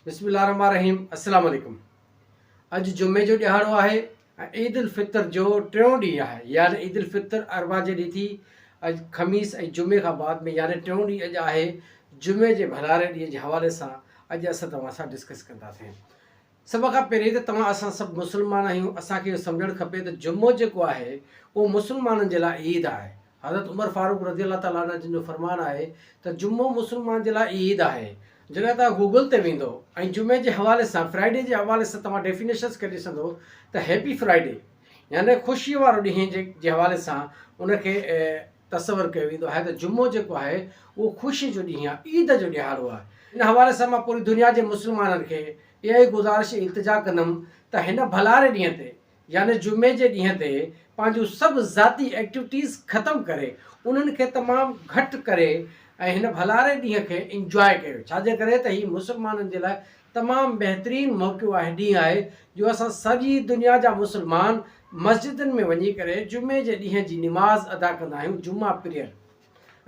बिस्मिल्लाहिर्रहमानिर्रहीम। अस्सलाम वालेकुम। अॼु जुमे जो ॾिहाड़ो आहे ऐं ईद उल फितर जो टियों ॾींहुं आहे, यानी ईद उल फितर अरबा जे ॾींहुं थी। अॼु ख़मीस ऐं जुमे खां बाद में यानी टियों ॾींहुं अॼु आहे। जुमे जे भलारे ॾींहं जे हवाले सां अॼु असां तव्हां सां डिस्कस कंदासीं। सभ खां पहिरीं त असां सभु मुस्लमान आहियूं। असांखे इहो सम्झणु खपे त जुमो जेको आहे उहो मुस्लमाननि जे लाइ ईद आहे। हज़रत उमर फारूक रज़ी अल्लाह ताला अन्हु जिन जो फरमान आहे त जुमो मुस्लमान जे लाइ ईद आहे। जॾहिं तव्हां गूगल ते वेंदो ऐं जुमे जे हवाले सां फ्राइडे जे हवाले सां तव्हां डेफिनेशन्स करे ॾिसंदो त हैप्पी फ्राइडे यानी ख़ुशीअ वारो ॾींहुं जे हवाले सां उनखे तसवर कयो वेंदो आहे त जुमो जेको आहे उहो ख़ुशी जो ॾींहुं आहे, ईद जो ॾिहाड़ो आहे। इन हवाले सां मां पूरी दुनिया जे मुस्लमाननि खे इहा ई गुज़ारिश इल्तिजा कंदुमि त हिन भलारे ॾींहं ते यानी जुमे जे ॾींहं ते पंहिंजूं सभु ज़ाती एक्टिविटीज़ ख़तमु करे उन्हनि खे तमामु घटि करे ऐं हिन भलारे ॾींहं खे इंजॉय कयो। छाजे करे त हीउ मुस्लमाननि जे लाइ तमामु बहितरीनु मौक़ो आहे, ॾींहुं आहे जो असां सॼी दुनिया जा मुस्लमान मस्जिदनि में वञी करे जुमे जे ॾींहं जी निमाज़ अदा कंदा आहियूं, जुमा पीरियड।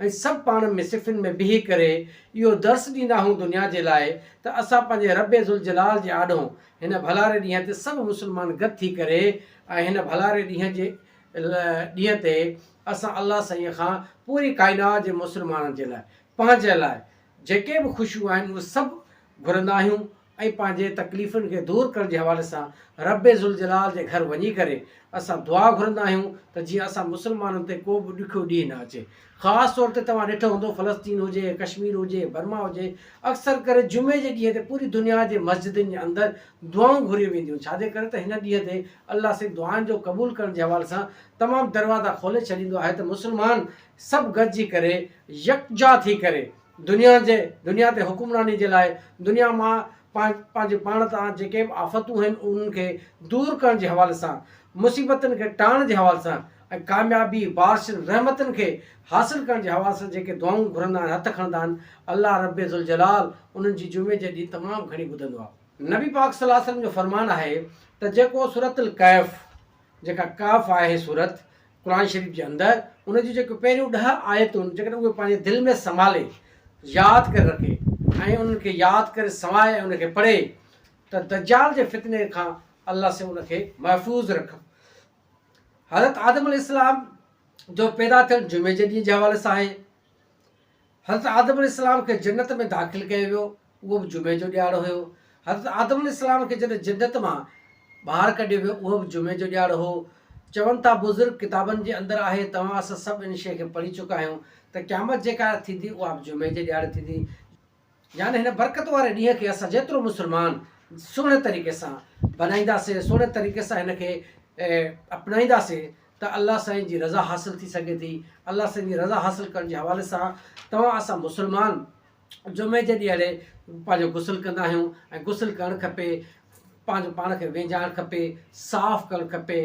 ऐं सभु पाण में सिफ़िन में बीही करे इहो दर्स ॾींदा आहियूं दुनिया जे लाइ त असां पंहिंजे रब ज़ुल जलाल जे आॾो हिन भलारे ॾींहं ते सभु मुस्लमान गॾु थी करे ऐं हिन भलारे ॾींहं ते असां अलाह साईं खां पूरी काइनात जे मुस्लमाननि जे लाइ पंहिंजे लाइ जेके बि ख़ुशियूं आहिनि उहे सभु घुरंदा आहियूं ऐं पंहिंजे तकलीफ़ुनि खे दूरि करण जे हवाले सां रब ज़ुल जलाल जे घर वञी करे असां दुआ घुरंदा आहियूं त जीअं असां मुस्लमाननि ते को बि ॾुखियो ॾींहुं न अचे। ख़ासि तौर ते तव्हां ॾिठो हूंदो फ़लस्तीन हुजे, कश्मीर हुजे, बर्मा हुजे, अक्सर करे जुमे जे ॾींहं ते पूरी दुनिया जे मस्जिदनि जे अंदरि दुआऊं घुरियूं वेंदियूं। छाजे करे त हिन ॾींहं ते अलाह से दुआनि जो क़बूलु करण जे हवाले सां तमामु दरवाज़ा खोले छॾींदो आहे त मुस्लमान सभु गॾिजी करे यकजा थी करे दुनिया ते हुकुमरानी जे लाइ दुनिया मां पंहिंजे पाण तां जेके बि आफ़तूं आहिनि उन्हनि खे दूरि करण जे हवाले सां, मुसीबतनि खे टाइण जे हवाले सां ऐं कामयाबी बारिशुनि रहमतनि खे हासिलु करण जे हवाले सां जेके दुआऊं घुरंदा आहिनि, हथु खणंदा आहिनि, अलाह रब ज़ुल जलाल उन्हनि जी जुमे जे ॾींहुं तमामु घणी ॿुधंदो आहे। नबी पाक सल्लल्लाहु अलैहि वसल्लम जो फरमान आहे त जेको सूरतुल कैफ़ जेका काफ़ आहे सूरत क़ुर शरीफ़ जे अंदरि, उनजी जेके पहिरियों 10 आयतूं जेकॾहिं उहे पंहिंजे दिलि में संभाले यादि करे रखे ऐं उन्हनि खे यादि करे संवाए ऐं उनखे पढ़े त दज्जाल जे फितने खां अलाह से उनखे महफ़ूज़ रख। हज़रत आदम अलैहिस्सलाम जो पैदा थियणु जुमे जे ॾींहं जे हवाले सां आहे। हज़रत आदम अलैहिस्सलाम खे जन्नत में दाख़िल कयो वियो, उहो बि जुमे जो ॾिहाड़ो हुयो। हज़रत आदम अलैहिस्सलाम खे जॾहिं जन्नत मां ॿाहिरि कढियो वियो, उहो बि जुमे जो ॾिहाड़ो हो। चवनि था बुज़ुर्ग किताबनि जे अंदरि आहे, तव्हां असां सभु इन शइ खे पढ़ी चुका आहियूं त क़यामत जेका थींदी उहा बि जुमे जे ॾिहाड़े थींदी। यानी हिन बरकत वारे ॾींहं खे असां जेतिरो मुस्लमान सुहिणे तरीक़े सां बनाईंदासीं, सुहिणे तरीक़े सां हिनखे अपनाईंदासीं त अलाह साईं जी रज़ा हासिलु थी सघे थी। अलाह साईं जी रज़ा हासिलु करण जे हवाले सां असां मुस्लमान जुमे जे ॾींहं पंहिंजो गुसुल कंदा आहियूं ऐं गुसुल करणु खपे, पंहिंजो पाण खे वेझाइणु खपे, साफ़ु करणु खपे।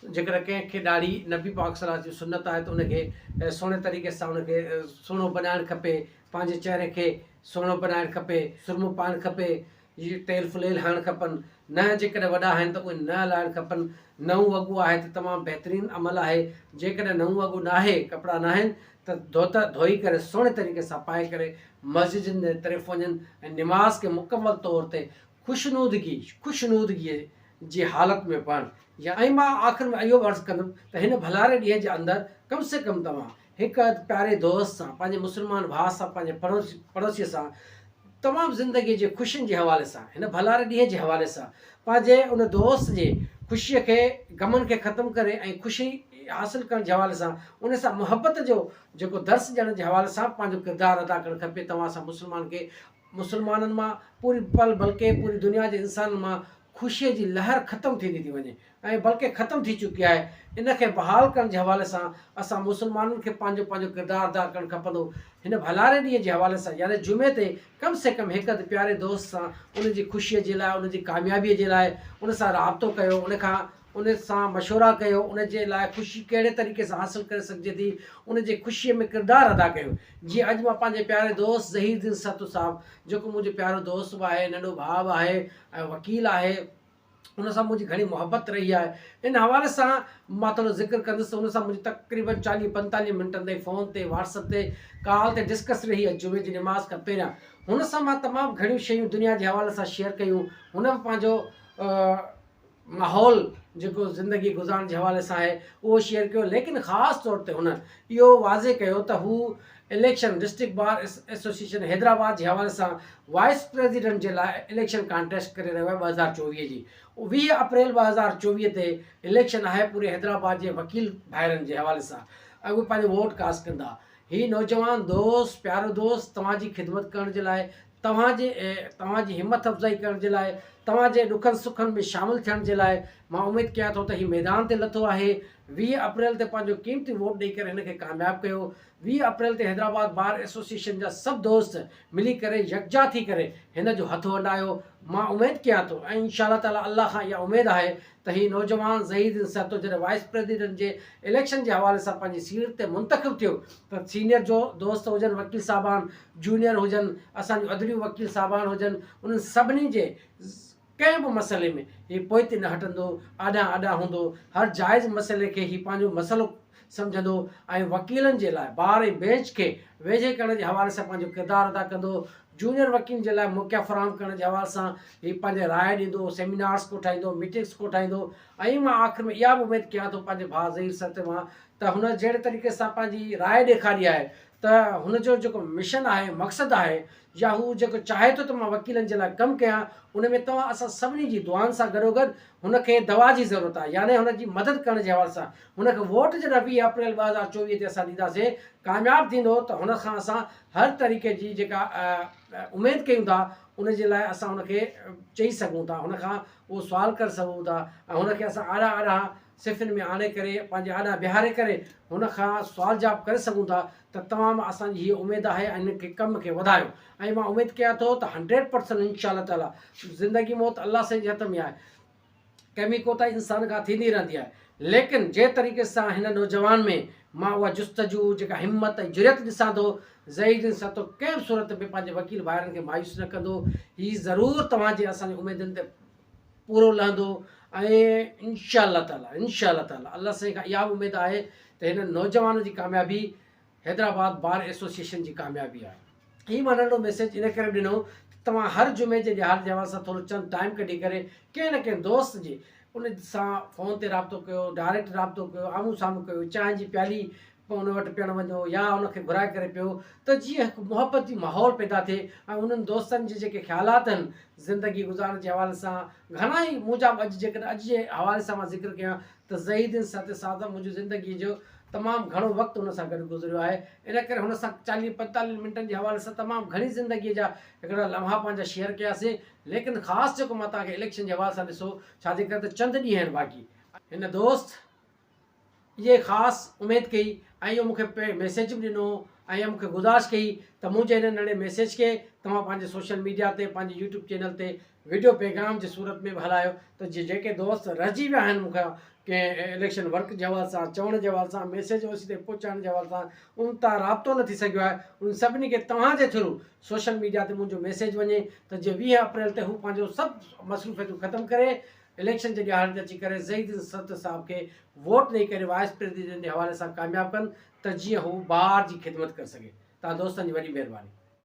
जेकॾहिं कंहिंखे ॾाढी नबी पाक सलाह जी सुनत आहे त उनखे सुहिणे तरीक़े सां उनखे सुहिणो बनाइणु खपे, पंहिंजे चहिरे खे सुहिणो बनाइणु खपे, सुरमो पाइणु खपे, तेल फुलेल हणणु खपनि, न जेकॾहिं वॾा आहिनि त उहे न हलाइणु खपनि। नऊं वॻो आहे त तमामु बहितरीनु अमल आहे। जेकॾहिं नऊं वॻो न आहे, कपिड़ा न आहिनि त धोई करे सुहिणे तरीक़े सां पाए करे मस्जिदनि जे तरफ़ वञनि ऐं निमाज़ खे मुकमल तौर ते ख़ुशनूदगीअ जी हालति में पढ़नि। ऐं मां आख़िर में इहो अर्ज़ु कंदुमि त हिन भलारे ॾींहं जे अंदरि कम से कम तव्हां हिकु प्यारे दोस्त सां, पंहिंजे मुस्लमान भाउ सां, पंहिंजे पड़ोसीअ सां तमामु ज़िंदगीअ जे ख़ुशियुनि जे हवाले सां, हिन भलारे ॾींहं जे हवाले सां पंहिंजे उन दोस्त जे ख़ुशीअ खे, गमनि खे ख़तमु करे ऐं ख़ुशी हासिलु करण जे हवाले सां उन सां मुहबत जो जेको दर्स ॾियण जे हवाले सां पंहिंजो किरदारु अदा करणु खपे। तव्हां सां मुस्लमाननि मां पूरी बल्कि पूरी दुनिया जे इंसाननि मां ख़ुशीअ जी लहर ख़तमु थींदी थी वञे ऐं बल्कि ख़तमु थी चुकी आहे। इनखे बहाल करण जे हवाले सां असां मुस्लमाननि खे पंहिंजो किरदारु अदा करणु खपंदो। हिन भलारे ॾींहं जे हवाले सां यानी जुमे ते कम से कम हिकु प्यारे दोस्त सां उनजी ख़ुशीअ जे लाइ, उनजी कामयाबीअ जे लाइ उन सां राबितो कयो, उन सां मशवरा कयो, उन जे लाइ ख़ुशी कहिड़े तरीक़े सां हासिलु करे सघिजे थी, उन जे ख़ुशीअ में किरदारु अदा कयो। जीअं अॼु मां पंहिंजे प्यारे दोस्त ज़हीरुद्दीन सत्तू साहिबु, जेको मुंहिंजो प्यारो दोस्त बि आहे, नंढो भाउ बि आहे ऐं वकील आहे, उन सां मुंहिंजी घणी मुहबत रही आहे। इन हवाले सां मां थोरो ज़िक्र कंदुसि। उन सां मुंहिंजी तक़रीबन 40-45 मिंटनि ताईं फ़ोन ते, व्हाट्सअप ते, कॉल ते डिस्कस रही आहे जुमे जी नमाज़ खां पहिरियां। हुन सां मां तमामु घणियूं शयूं दुनिया जे हवाले सां शेयर कयूं। हुन बि पंहिंजो माहौल जेको ज़िंदगी गुज़ारण जे हवाले सां आहे उहो शेयर कयो। लेकिन ख़ासि तौर ते हुन इहो वाज़े कयो त हू election district bar association Hyderabad जे हवाले सां वाइस प्रेसिडेंट जे लाइ इलेक्शन कॉन्टेस्ट करे रहियो आहे 2024 जी। 20 अप्रैल 2024 ते इलेक्शन आहे पूरे हैदराबाद जे वकील भाइरनि जे हवाले सां, ऐं उहे पंहिंजो वोट कास्ट कंदा। हीउ नौजवान दोस्त, प्यारो दोस्त, तव्हांजी ख़िदमत करण जे लाइ, तव्हांजी हिमत अफ़ज़ाई करण जे लाइ, तव्हांजे ॾुखनि सुखनि में शामिलु थियण जे लाइ मां उमेदु कयां थो त हीउ मैदान ते लथो आहे। 20 अप्रैल ते पंहिंजो क़ीमती वोट ॾेई करे हिन खे कामयाबु कयो। 20 अप्रैल ते हैदराबाद बार एसोसिएशन जा सभु दोस्त मिली करे यकजा थी करे हिन जो हथु वंडायो। मां उमेदु कयां थो ऐं इंशाअल्लाह ताला अल्लाह खां इहा उमेदु आहे त हीउ नौजवान ज़हीद सतो जॾहिं वाइस प्रेसिडेंट जे इलेक्शन जे हवाले सां पंहिंजी सीट ते मुंतख़िब थियो त सीनियर जो दोस्त हुजनि, वकील साहिबान, जूनियर हुजनि, असांजूं अदलियूं वकील साहिबान हुजनि, उन्हनि सभिनी जे कंहिं बि मसइले में हीउ पोइ ते न हटंदो, आॾां आॾां हूंदो। हर जाइज़ मसइले खे हीउ पंहिंजो मसइलो सम्झंदो ऐं वकीलनि जे लाइ बार ऐं बेंच खे वेझे करण जे हवाले सां पंहिंजो किरदारु अदा कंदो। जूनियर वकील जे लाइ मुखिया फ़राहम करण जे हवाले सां हीउ पंहिंजे राय ॾींदो, सेमिनार्स कोठाईंदो, मीटिंग्स कोठाईंदो। ऐं मां आख़िर में इहा बि उमेदु कयां थो पंहिंजे भाउ ज़हीर सर ते मां त हुन जहिड़े तरीक़े सां पंहिंजी राय ॾेखारी आहे त हुनजो जेको मिशन आहे, मक़सदु आहे, या हू जेको चाहे थो त मां वकीलनि जे लाइ कमु कयां, उन में तव्हां असां सभिनी जी दुआनि सां गॾोगॾु हुनखे दवा जी ज़रूरत आहे, यानी हुनजी मदद करण जे हवाले सां हुनखे वोट जॾहिं 20 अप्रैल 2024 ते असां ॾींदासीं, कामयाबु थींदो त हुन खां असां हर तरीक़े जी जेका उमेदु कयूं था उन जे लाइ असां हुनखे चई सघूं था, हुन खां उहो सुवाल करे सघूं था ऐं हुनखे असां आड़ा आड़ा सिफ़िन में आणे करे, पंहिंजे आॾा बीहारे करे हुन खां सुवाल जवाबु करे सघूं था। त तमामु असांजी हीअ उमेदु आहे ऐं हिन खे कम खे वधायो। ऐं मां उमेदु कयां थो त 100% इंशाअल्लाह ताला ज़िंदगी मौत अल्लाह जे हथ में आहे, कमी कोताही इंसान खां थींदी रहंदी आहे। लेकिन जे तरीक़े सां हिन नौजवान में मां उहा जुस्तजू, जेका हिमत ऐं जुरियत ॾिसां थो, ज़हीद सतो कंहिं बि सूरत में पंहिंजे वकील भाइरनि खे मायूस न कंदो। हीउ ज़रूरु तव्हांजे असांजी उमेदुनि ते पूरो लहंदो ऐं इंशाअल्लाह ताला अल्लाह साईं खां इहा बि उमेदु आहे त हिन नौजवान जी कामयाबी हैदराबाद बार एसोसिएशन जी कामयाबी आहे। हीउ मां नंढो मैसेज इन करे ॾिनो तव्हां हर जुमे जे ॾियार जे हवाले सां थोरो चंद टाइम कढी करे कंहिं न कंहिं दोस्त जे उन सां फ़ोन ते राब्तो कयो, डायरेक्ट राब्तो कयो, आम्हूं साम्हूं कयो, चांहि जी प्याली पोइ उन वटि पीअणु वञो या उनखे घुराए करे पियो, त जीअं हिकु मुहबती माहौल पैदा थिए ऐं उन्हनि दोस्तनि जे जेके ख़्यालात आहिनि ज़िंदगी गुज़ारण जे हवाले सां घणा ई मुंहिंजा अॼु जेकॾहिं अॼु जे हवाले सां मां ज़िक्र कयां त ज़हीद सत सादा मुंहिंजी ज़िंदगीअ जो तमामु घणो वक़्तु हुन सां गॾु गुज़रियो आहे। इन करे हुन सां 40-45 मिंटनि जे हवाले सां तमामु घणी ज़िंदगीअ जा हिकिड़ा लम्हा पंहिंजा शेयर कयासीं। लेकिन ख़ासि जेको मां तव्हांखे इलेक्शन जे हवाले सां ॾिसो, छाजे करे त चंद ॾींहं आहिनि बाक़ी, हिन दोस्त इहे ख़ासि उमेदु कई ऐं इहो मूंखे मैसेज बि ॾिनो ऐं मूंखे गुज़ारिश कई त मुंहिंजे हिन नंढे मैसेज खे तव्हां पंहिंजे सोशल मीडिया ते, पंहिंजे यूट्यूब चैनल ते वीडियो पैगाम जे सूरत में बि हलायो त जेके दोस्त रहिजी विया आहिनि मूंखां कंहिं इलेक्शन वर्क जे हवाले सां, चवण जे हवाले सां, मैसेज ओसी ते पहुचाइण जे हवाले सां, उन तां राब्तो न थी सघियो आहे, उन सभिनी खे तव्हांजे थ्रू सोशल मीडिया ते मुंहिंजो मैसेज वञे त जे 20 अप्रैल ते हू पंहिंजो सभु मसरूफ़ियतूं ख़तमु करे इलेक्शन जे ॾियार ते अची करे ज़हीद सत साहिब खे वोट ॾेई करे वाइस प्रेसिडेंट जे हवाले सां कामयाबु कनि त जीअं हू ॿार जी ख़िदमत करे सघे। तव्हां दोस्तनि जी वॾी महिरबानी।